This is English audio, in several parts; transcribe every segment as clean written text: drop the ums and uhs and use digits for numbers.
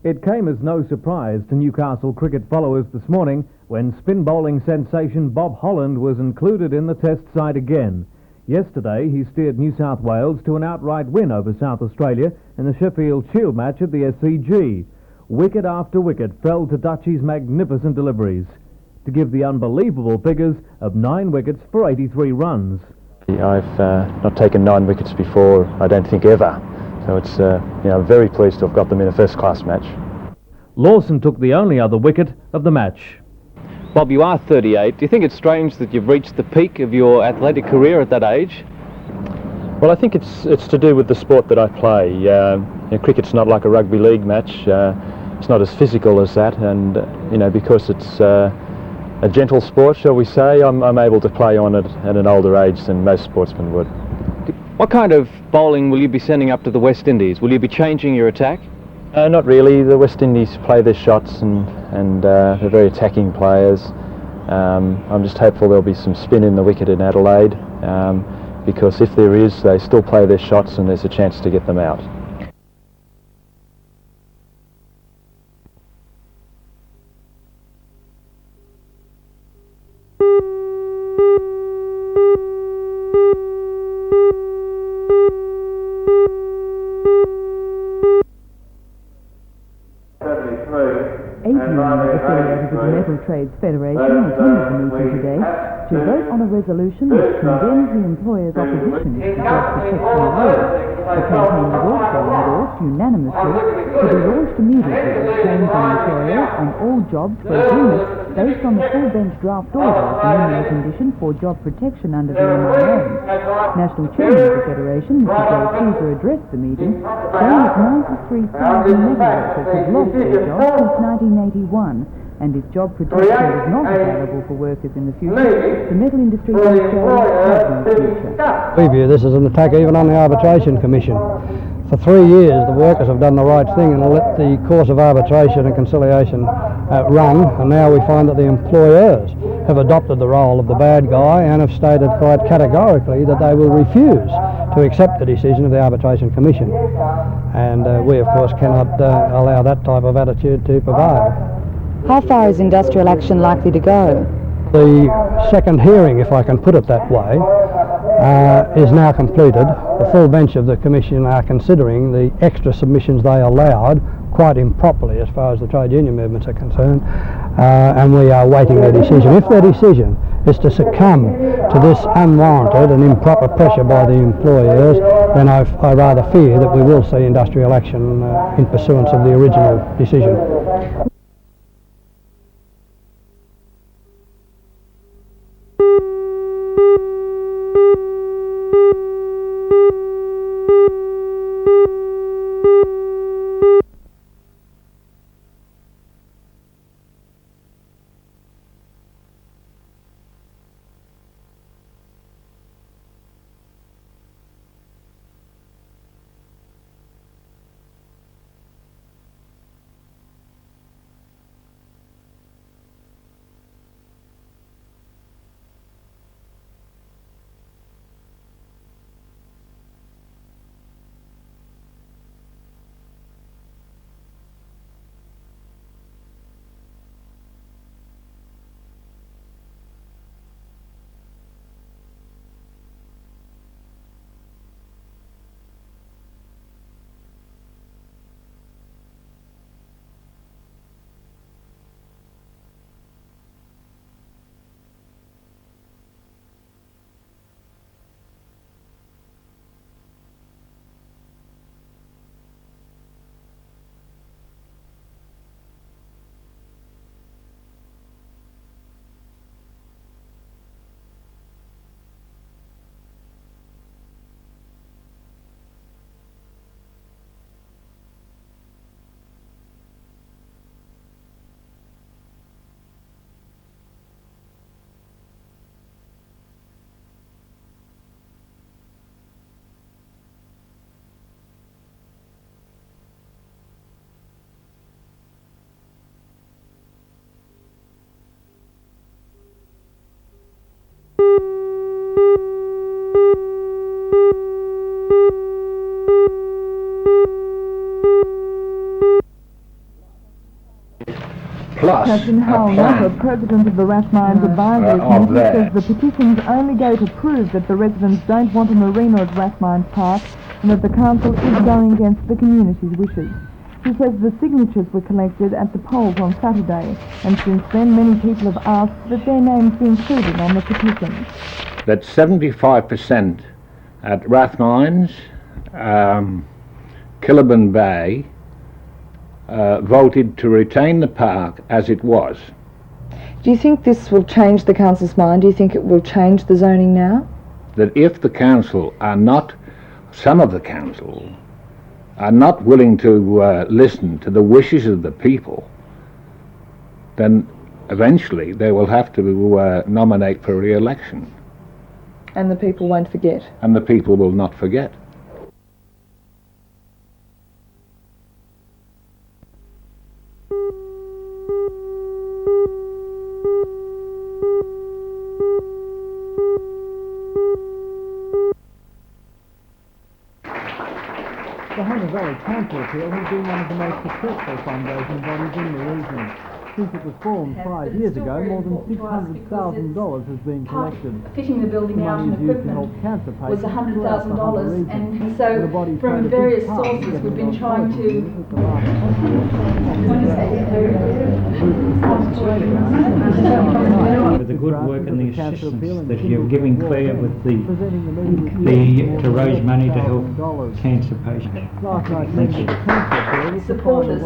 It came as no surprise to Newcastle cricket followers this morning when spin bowling sensation Bob Holland was included in the test side again. Yesterday he steered New South Wales to an outright win over South Australia in the Sheffield Shield match at the SCG. Wicket after wicket fell to Dutchy's magnificent deliveries, to give the unbelievable figures of 9 wickets for 83 runs. I've not taken 9 wickets before, I don't think ever. So it's, I'm very pleased to have got them in a first-class match. Lawson took the only other wicket of the match. Bob, you are 38. Do you think it's strange that you've reached the peak of your athletic career at that age? Well, I think it's to do with the sport that I play. Cricket's not like a rugby league match. It's not as physical as that, and because it's a gentle sport, shall we say, I'm able to play on it at an older age than most sportsmen would. What kind of bowling will you be sending up to the West Indies? Will you be changing your attack? Not really. The West Indies play their shots and they're very attacking players. I'm just hopeful there'll be some spin in the wicket in Adelaide, because if there is, they still play their shots and there's a chance to get them out. Affiliated with the Metal Trades Federation attended the meeting today to vote on a resolution which condemns the employer's opposition to the job protection law. The campaign was also endorsed unanimously to be launched immediately with claims on the employer on all jobs where agreements based on the full bench draft order as a minimum condition for job protection under the NBN. National Chairman of the Federation, Mr. Joe Caesar, addressed the meeting, saying that 93,000 metal workers have lost their jobs since 1981, and if job protection is not available for workers in the future, the metal industry in Australia has no future. We view this as an attack even on the Arbitration Commission. For 3 years the workers have done the right thing and let the course of arbitration and conciliation run, and now we find that the employers have adopted the role of the bad guy and have stated quite categorically that they will refuse to accept the decision of the Arbitration Commission. And we of course cannot allow that type of attitude to prevail. How far is industrial action likely to go? The second hearing, if I can put it that way, is now completed. The full bench of the Commission are considering the extra submissions they allowed quite improperly as far as the trade union movements are concerned, and we are waiting their decision. If their decision is to succumb to this unwarranted and improper pressure by the employers, then I rather fear that we will see industrial action in pursuance of the original decision. Plus, Captain Howell Nupper, President of the Rathmines Advisory Committee, says the petitions only go to prove that the residents don't want a marina at Rathmines Park and that the council is going against the community's wishes. He says the signatures were collected at the polls on Saturday, and since then many people have asked that their names be included on the petitions. that 75% at Rathmines, Killaban Bay, voted to retain the park as it was. Do you think this will change the council's mind? Do you think it will change the zoning now? That if the council are not, some of the council are not willing to listen to the wishes of the people, then eventually they will have to nominate for re-election. And the people won't forget? And the people will not forget. The Hunter Valley Council Appeal has been one of the most successful fundraising bodies in the region. Since it was formed 5 years ago, more than $600,000 has been collected. Fitting the building out and equipment was $100,000, and so from various sources we've been trying to... the good work and the assistance that you're giving Claire with the Torres money to help cancer patients. Thank you. Supporters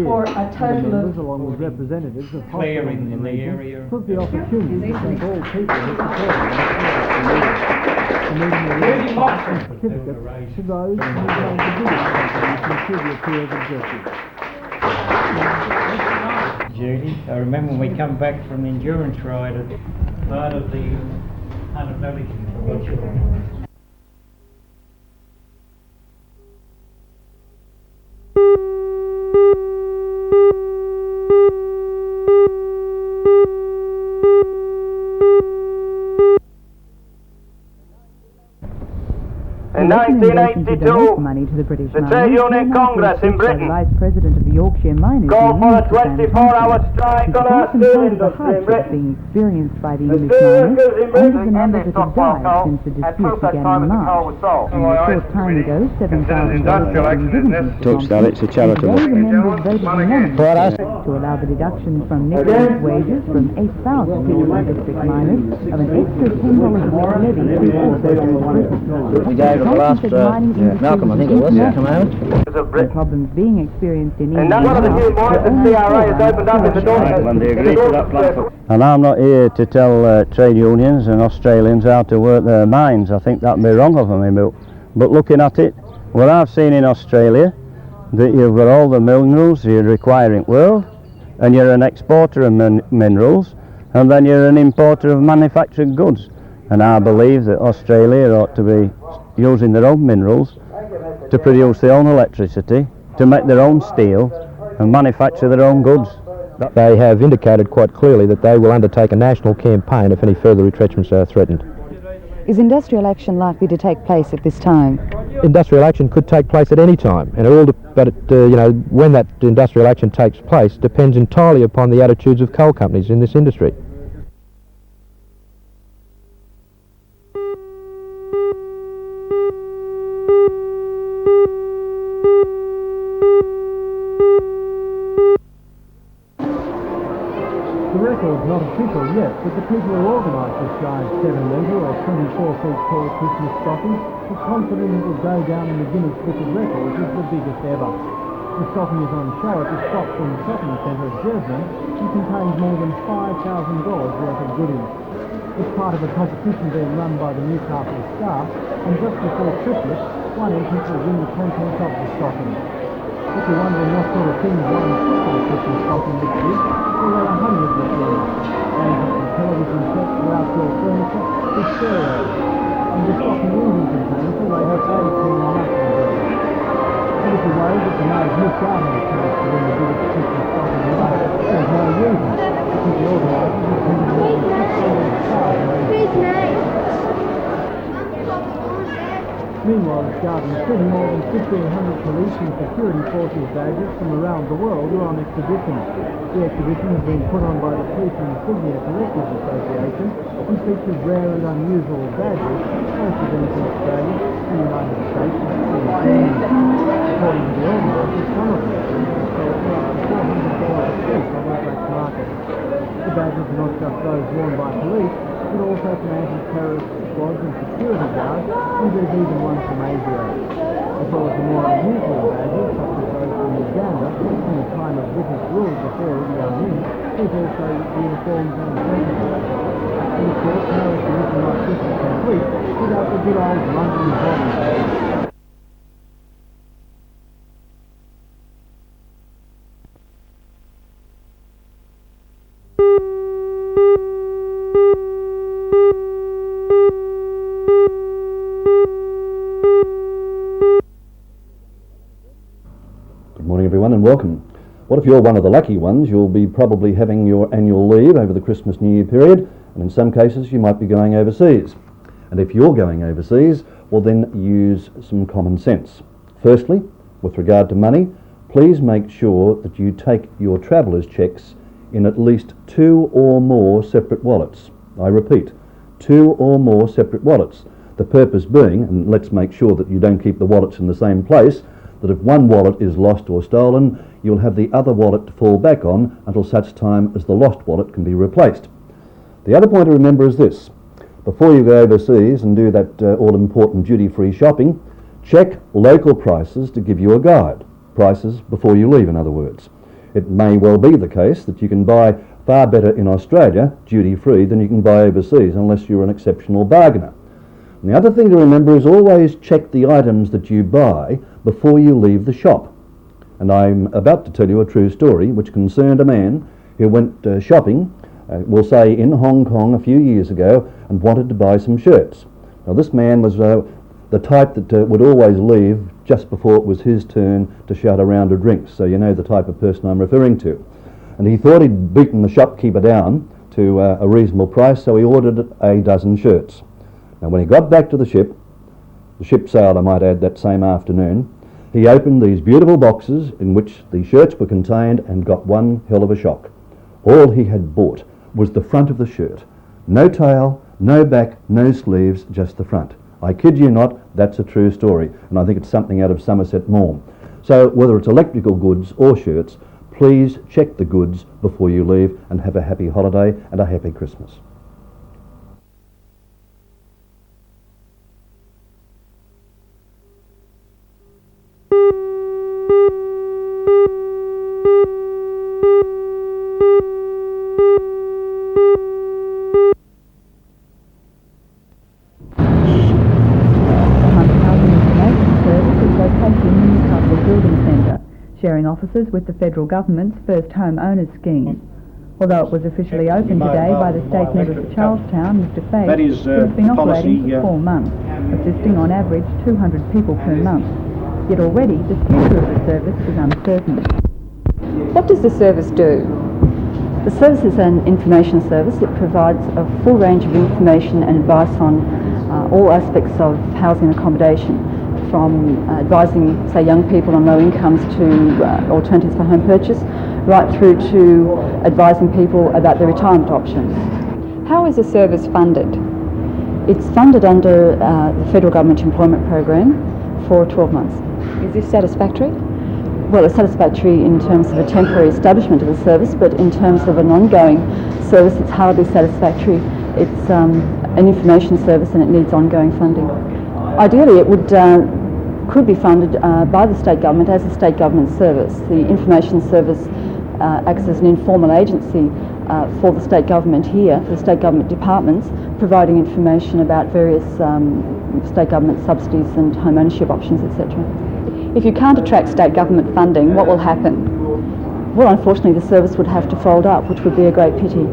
for a total of along with representatives of Claire in the area. took the opportunity to thank all people who supported the meeting certificates to those who made the biggest contribute to its objectives. Judy, I remember when we come back from the endurance ride at part of the 100 Valley. In 1982, money to the British the Trade Union Congress in Britain Vice President of the Yorkshire Miners called for a Union, 24-hour strike on our steel industry in Britain. being experienced by the The English steel miners workers in and Britain the numbers ended that have stockpile died coal since the at dispute proof that began time in as the coal March. was sold. And a short time ago, $7,000 had been given to Mr. Talks that it's a charitable. Today the members voted unanimously to allow the deduction from next week's wages from 8,000 Yorkshire district miners of an extra $10 a week levy to also go to Britain. We gave the last, Malcolm, I think it was, come out. The problems being experienced in And India that's one of the new mines the CRA has opened up in the doorstep. And I'm not here to tell trade unions and Australians how to work their mines. I think that'd be wrong of them. But looking at it, what I've seen in Australia, that you've got all the minerals you're requiring world, and you're an exporter of minerals, and then you're an importer of manufactured goods. And I believe that Australia ought to be using their own minerals to produce their own electricity, to make their own steel and manufacture their own goods. They have indicated quite clearly that they will undertake a national campaign if any further retrenchments are threatened. Is industrial action likely to take place at this time? Industrial action could take place at any time, and when that industrial action takes place depends entirely upon the attitudes of coal companies in this industry. The record's not official yet, but the people who organised this giant 7-metre or 24-feet tall Christmas stocking are confident it will go down in the Guinness Book of Records as the biggest ever. The stocking is on show at the Stockton Shopping Centre at Jesmond and contains more than $5,000 worth of goodies. It's part of a competition being run by the Newcastle Star, and just before Christmas, one entrant will win the contents of the stocking. If you're wondering what sort of things one for the Christmas stocking this year, well, there are hundreds of things. Ranging from television sets to outdoor furniture to stereos. And the stocking even contains the latest 18 nothing girls. And if you're worried that the mayor's missed out on a chance to win the biggest Christmas stocking ever, there's no reason, because the organisers have printed more than 600,000. Meanwhile, at Garden City, more than 1,500 police and security forces badges from around the world are on exhibition. The exhibition has been put on by the Police Insignia Collectors Association and features rare and unusual badges, representing Australia, the United States, and Germany. According to the organisers, some of them will sell for up to $400 a piece on the black market. The badges are not just those worn by police, but also from anti-terrorist squads and security guards, and there's even one from Asia. As well as the more unusual badges, such as those from Uganda, in the time of British rule before Idi Amin, there's also uniforms and weapons. And of course, no exhibition like this is complete without the good old London bombing. Everyone, and welcome. What if you're one of the lucky ones? You'll be probably having your annual leave over the Christmas New Year period, and in some cases you might be going overseas. And if you're going overseas, well then use some common sense. Firstly, with regard to money, please make sure that you take your travellers' cheques in at least 2 or more separate wallets. I repeat, 2 or more separate wallets. The purpose being, and let's make sure that you don't keep the wallets in the same place, that if one wallet is lost or stolen, you'll have the other wallet to fall back on until such time as the lost wallet can be replaced. The other point to remember is this. Before you go overseas and do that all-important duty-free shopping, check local prices to give you a guide. Prices before you leave, in other words. It may well be the case that you can buy far better in Australia, duty-free, than you can buy overseas, unless you're an exceptional bargainer. And the other thing to remember is always check the items that you buy before you leave the shop. And I'm about to tell you a true story which concerned a man who went shopping, we'll say in Hong Kong a few years ago, and wanted to buy some shirts. Now this man was the type that would always leave just before it was his turn to shout a round of drinks, so you know the type of person I'm referring to. And he thought he'd beaten the shopkeeper down to a reasonable price, so he ordered a dozen shirts. Now when he got back to the ship sailed, I might add, that same afternoon, he opened these beautiful boxes in which the shirts were contained and got one hell of a shock. All he had bought was the front of the shirt. No tail, no back, no sleeves, just the front. I kid you not, that's a true story, and I think it's something out of Somerset Maugham. So whether it's electrical goods or shirts, please check the goods before you leave, and have a happy holiday and a happy Christmas. Sharing offices with the federal government's first home owners scheme. Although it was officially opened today by the state member for Charlestown, Mr. Faith, it has been operating for 4 months, assisting on average 200 people per month. Yet already the future of the service is uncertain. What does the service do? The service is an information service. It provides a full range of information and advice on all aspects of housing and accommodation, from advising, say, young people on low incomes to alternatives for home purchase, right through to advising people about their retirement options. How is the service funded? It's funded under the federal government employment program for 12 months. Is this satisfactory? Well, it's satisfactory in terms of a temporary establishment of the service, but in terms of an ongoing service, it's hardly satisfactory. It's an information service and it needs ongoing funding. Ideally, it could be funded by the state government as a state government service. The information service acts as an informal agency for the state government here, the state government departments, providing information about various state government subsidies and home ownership options, etc. If you can't attract state government funding, what will happen? Well, unfortunately, the service would have to fold up, which would be a great pity.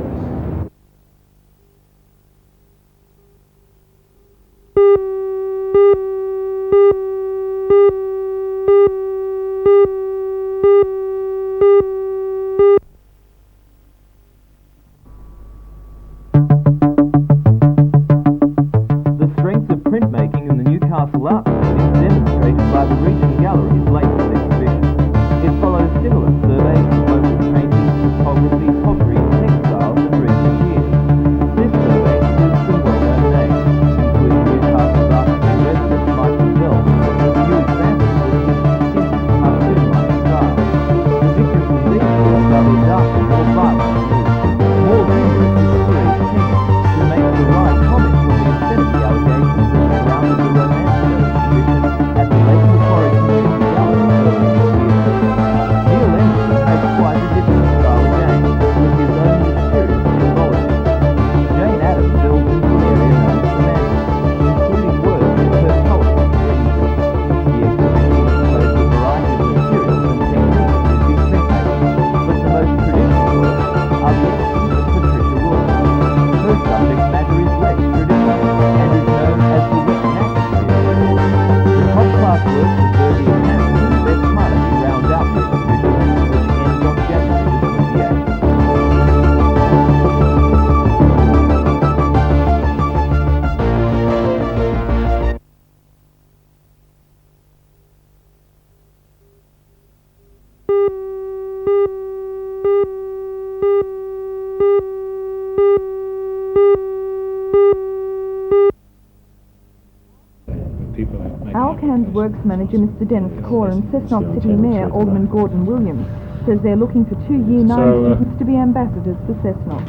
Alcan's Works Manager Mr Dennis Corr and Cessnock City Mayor Alderman Gordon Williams says they're looking for 2 Year 9 students to be ambassadors for Cessnock.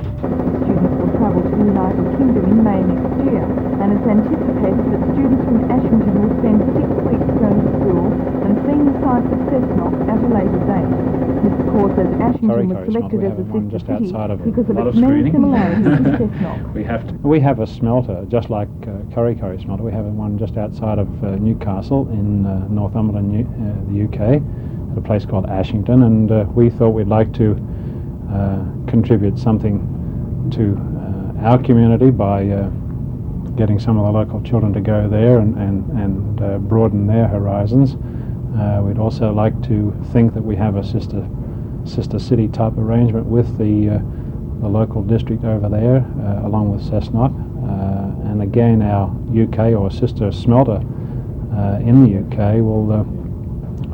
Students will travel travel to the United Kingdom in May next year, and it's anticipated that students from Ashington will spend 6 weeks going to school and seeing the sights of Cessnock at a later date. Mr. Corr says Ashington was selected as a sister city because of its many similarities to Cessnock. We have a smelter, just like Kurri Kurri smelter. We have one just outside of Newcastle in Northumberland, the UK, at a place called Ashington, and we thought we'd like to contribute something to our community by getting some of the local children to go there and broaden their horizons. We'd also like to think that we have a sister city type arrangement with the local district over there, along with Cessnock, and again our UK or sister smelter in the UK will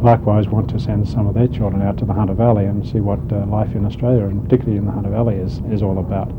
likewise want to send some of their children out to the Hunter Valley and see what life in Australia, and particularly in the Hunter Valley, is all about.